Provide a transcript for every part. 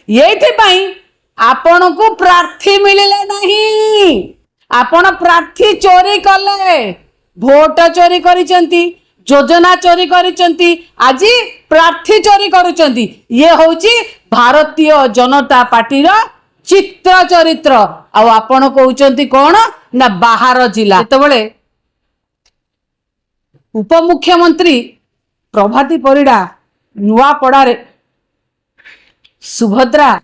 ये आपण को प्रार्थी मिले नहीं आपण प्रार्थी चोरी कले भोट चोरी करिसेंती योजना चोरी करिसेंती आज प्रार्थी चोरी करुचंती ये होची भारतीय जनता पार्टी रो चित्र चरित्र आपण कहउचंती कौन ना बाहर जिला जेतबेले उपमुख्यमंत्री प्रभाती परिड़ा नुआपड़ारे सुभद्रा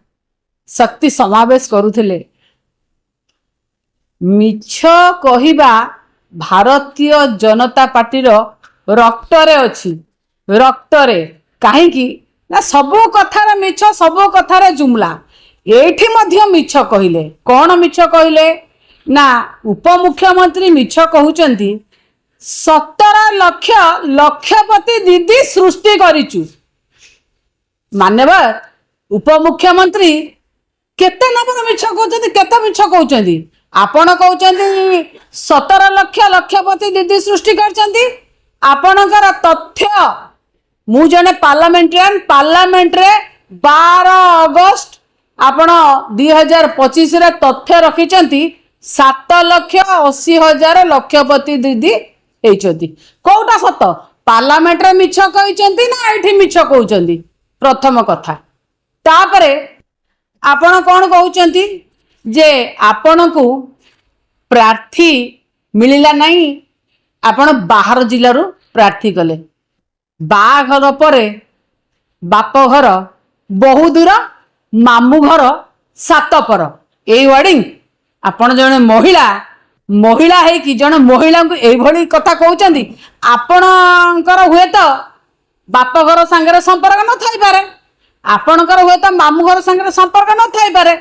शक्ति समावेश करुथिले मिछ कहिबा भारतीय जनता पार्टी रो रक्तरे अछि रक्तरे काहेकि ना सबो कथार मिछ सबो कथार जुमला एठी मध्य मिछ कहिले कौन मिछ कहिले ना उपमुख्यमंत्री मिछ कहउचंती 17 लाख लक्षपति दीदी सृष्टि करिचु मान्यवर उपमुख्यमंत्री केते नंबर मिछ कहउचंती केते मिछ कहउचंती आपण कहउचंती 17 लाख लक्षपति दीदी सृष्टि करचंती आपणकर तथ्य मु जने पार्लियामेंटेरियन पार्लियामेंट रे 12 अगस्त आपण 2025 रे तथ्य रखिचंती 7,80,000 लक्षपति दीदी हेचंती कोटा सत पार्लियामेंट रे मिछ कहिचंती ना एठी मिछ कहउचंती प्रथम कथा तापरे आपण कोन कहउचंती जे आपण को प्रार्थी मिलिला नहीं आपण बाहर जिल्लारू प्रार्थी कले बाघर परे बाप घर बहु दूर मामू घर सात पर ए वर्डिंग आपण जने महिला महिला है कि जने महिला को ए भली कथा कहउचंदी आपणकर हुए तो बाप घर संगे संपर्क न थाई पारे आपणकर हुए तो मामू घर संगे संपर्क न थाई पारे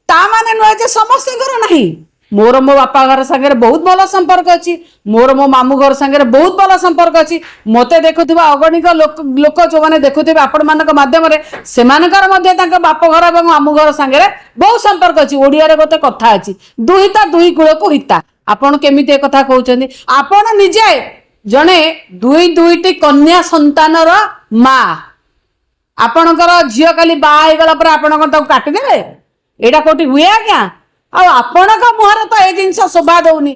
ता माने नुहे जे समस्त घर नहीं मोर मो बापा घर संगे बहुत भल संपर्क अच्छी मोर मो मामू घर संगे बहुत भल संपर्क अच्छी मते देखुथिबा अगणिक लोक जो माने देखुथिबे आपण मानक माध्यम रे सेमानकर मध्ये तांका बाप घर एवं मामू घर संगे बहुत संपर्क अच्छी ओडिया रे गोटे कथा अछि दुहिता दुई कुल को हिता आपण केमिते कथा कहउचंदी आपण निजे जने दुईटी कन्या संतानर मां आपणकर झियो काली बा हे गला पर आपण ताको काटि देबे एटा कोठी हुए आज्ञा आपणक मुहर तो ए जिनस शोभा दौनी।